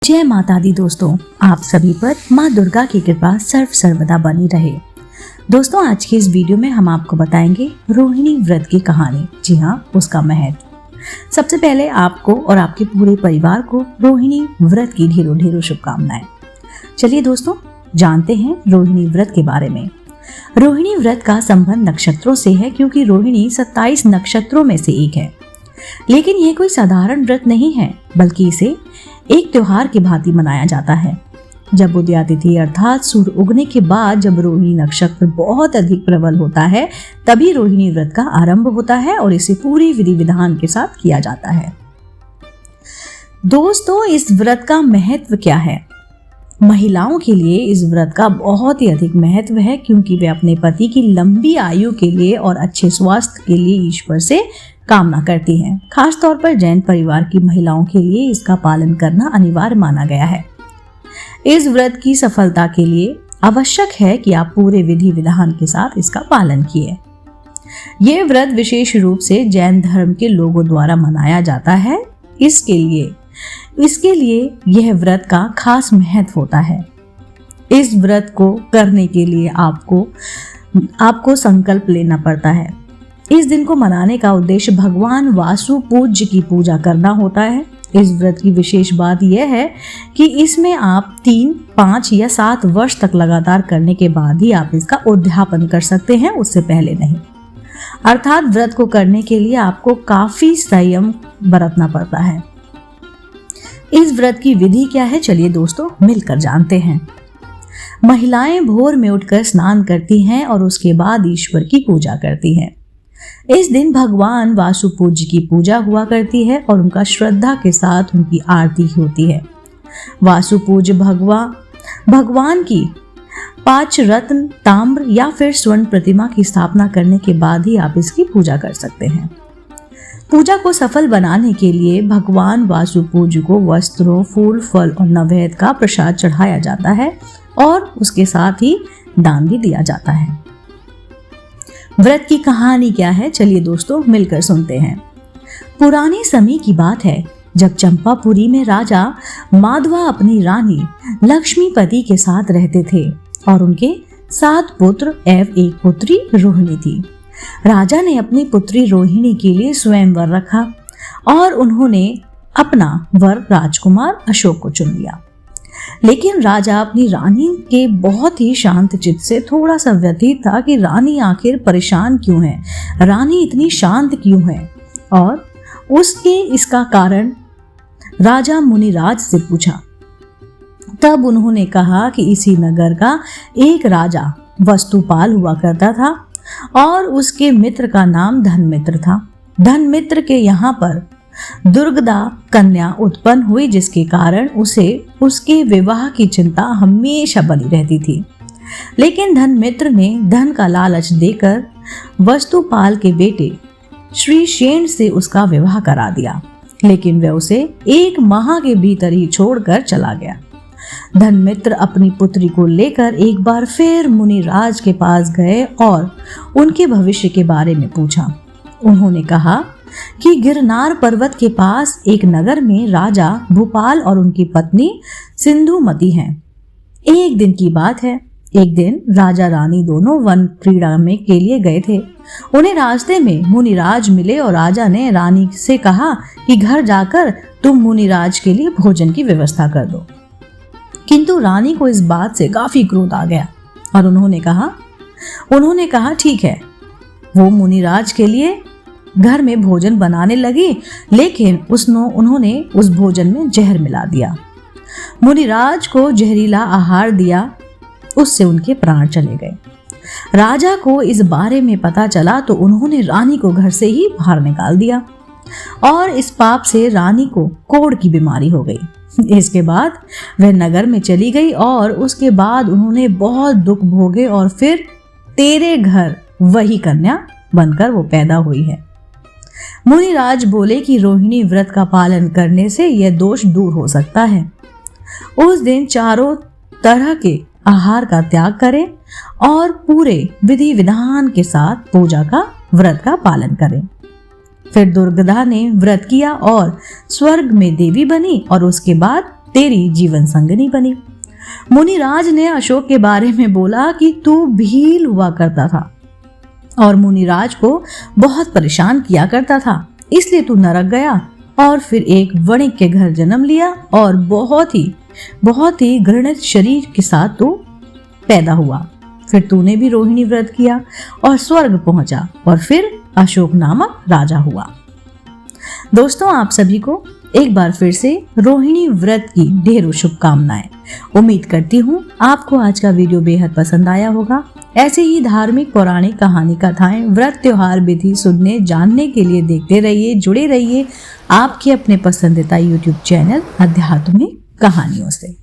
जय माता दी दोस्तों, आप सभी पर माँ दुर्गा की कृपा सर्वदा बनी रहे। दोस्तों, आज की इस वीडियो में हम आपको बताएंगे रोहिणी व्रत की कहानी। जी हाँ, उसका महत्व। सबसे पहले आपको और आपके पूरे परिवार को रोहिणी व्रत की ढेरों ढेरों शुभकामनाएं। चलिए दोस्तों, जानते हैं रोहिणी व्रत के बारे में। रोहिणी व्रत का संबंध नक्षत्रों से है, क्योंकि रोहिणी 27 नक्षत्रों में से एक है। लेकिन यह कोई साधारण व्रत नहीं है, बल्कि इसे एक त्योहार की भांति मनाया जाता है। जब उदयातिथि अर्थात सूर्य उगने के बाद जब रोहिणी नक्षत्र बहुत अधिक प्रबल होता है, तभी रोहिणी व्रत का आरंभ होता है और इसे पूरी विधि विधान के साथ किया जाता है। दोस्तों, इस व्रत का महत्व क्या है? महिलाओं के लिए इस व्रत का बहुत ही अधिक महत्व है, क्योंकि वे अपने पति की लंबी आयु के लिए और अच्छे स्वास्थ्य के लिए ईश्वर से कामना करती हैं। खास तौर पर जैन परिवार की महिलाओं के लिए इसका पालन करना अनिवार्य माना गया है। इस व्रत की सफलता के लिए आवश्यक है कि आप पूरे विधि विधान के साथ इसका पालन किए। यह व्रत विशेष रूप से जैन धर्म के लोगों द्वारा मनाया जाता है। इसके लिए यह व्रत का खास महत्व होता है। इस व्रत को करने के लिए आपको संकल्प लेना पड़ता है। इस दिन को मनाने का उद्देश्य भगवान वासु पूज्य की पूजा करना होता है। इस व्रत की विशेष बात यह है कि इसमें आप 3, 5 या 7 वर्ष तक लगातार करने के बाद ही आप इसका उद्यापन कर सकते हैं, उससे पहले नहीं। अर्थात व्रत को करने के लिए आपको काफी संयम बरतना पड़ता है। इस व्रत की विधि क्या है, चलिए दोस्तों मिलकर जानते हैं। महिलाएं भोर में उठकर स्नान करती हैं और उसके बाद ईश्वर की पूजा करती हैं। इस दिन भगवान वासु पूज्य की पूजा हुआ करती है और उनका श्रद्धा के साथ उनकी आरती होती है। वासु पूज्य भगवान की 5 रत्न, ताम्र या फिर स्वर्ण प्रतिमा की स्थापना करने के बाद ही आप इसकी पूजा कर सकते हैं। पूजा को सफल बनाने के लिए भगवान वासु पूज्य को वस्त्रों, फूल, फल और नैवेद्य का प्रसाद चढ़ाया जाता है और उसके साथ ही दान भी दिया जाता है। व्रत की कहानी क्या है, चलिए दोस्तों मिलकर सुनते हैं। पुराने समय की बात है, जब चंपापुरी में राजा माधवा अपनी रानी लक्ष्मीपति के साथ रहते थे और उनके 7 पुत्र एवं 1 पुत्री रोहिणी थी। राजा ने अपनी पुत्री रोहिणी के लिए स्वयंवर रखा और उन्होंने अपना वर राजकुमार अशोक को चुन लिया। लेकिन राजा अपनी रानी के बहुत ही शांत चित्त से थोड़ा सा व्यथित था कि रानी आखिर परेशान क्यों है, रानी इतनी शांत क्यों है, और इसका कारण राजा मुनिराज से पूछा। तब उन्होंने कहा कि इसी नगर का एक राजा वस्तुपाल हुआ करता था और उसके मित्र का नाम धनमित्र था। धनमित्र के यहाँ पर दुर्गदा कन्या उत्पन्न हुई, जिसके कारण उसे उसके विवाह की चिंता हमेशा बनी रहती थी। लेकिन धनमित्र ने धन का लालच देकर वस्तुपाल के बेटे श्रीशेन से उसका विवाह करा दिया, लेकिन वह उसे 1 माह के भीतर ही छोड़कर चला गया। धनमित्र अपनी पुत्री को लेकर एक बार फिर मुनिराज के पास गए और उनके भविष्य के बारे में पूछा। उन्होंने कहा कि गिरनार पर्वत के पास एक नगर में राजा भूपाल और उनकी पत्नी सिंधुमती हैं। एक दिन की बात है, एक दिन राजा रानी दोनों वन क्रीड़ा में के लिए गए थे। उन्हें रास्ते में मुनिराज मिले और राजा ने रानी से कहा कि घर जाकर तुम मुनिराज के लिए भोजन की व्यवस्था कर दो। किंतु रानी को इस बात से काफी क्रोध आ गया और उन्होंने कहा ठीक है। वो मुनिराज के लिए घर में भोजन बनाने लगी, लेकिन उन्होंने उस भोजन में जहर मिला दिया। मुनिराज को जहरीला आहार दिया, उससे उनके प्राण चले गए। राजा को इस बारे में पता चला तो उन्होंने रानी को घर से ही बाहर निकाल दिया और इस पाप से रानी को कोढ़ की बीमारी हो गई। इसके बाद वह नगर में चली गई और उसके बाद उन्होंने बहुत दुख भोगे और फिर तेरे घर वही कन्या बनकर वो पैदा हुई है। मुनिराज बोले कि रोहिणी व्रत का पालन करने से यह दोष दूर हो सकता है। उस दिन चारों तरह के आहार का त्याग करें और पूरे विधि विधान के साथ पूजा का व्रत का पालन करें। फिर दुर्गदा ने व्रत किया और स्वर्ग में देवी बनी और उसके बाद तेरी जीवन संगनी बनी। मुनिराज ने अशोक के बारे में बोला कि तू भील हुआ करता था और मुनिराज को बहुत परेशान किया करता था, इसलिए तू नरक गया और फिर एक वणिक के घर जन्म लिया और बहुत ही घृणित शरीर के साथ तू पैदा हुआ। फिर तूने भी रोहिणी व्रत किया और स्वर्ग पहुंचा और फिर अशोक नामक राजा हुआ। दोस्तों, आप सभी को एक बार फिर से रोहिणी व्रत की ढेरों शुभकामनाएं। उम्मीद करती हूँ आपको आज का वीडियो बेहद पसंद आया होगा। ऐसे ही धार्मिक पौराणिक कहानी कथाएं, व्रत त्योहार विधि सुनने जानने के लिए देखते रहिए, जुड़े रहिए आपके अपने पसंदीदा YouTube चैनल अध्यात्मिक कहानियों से।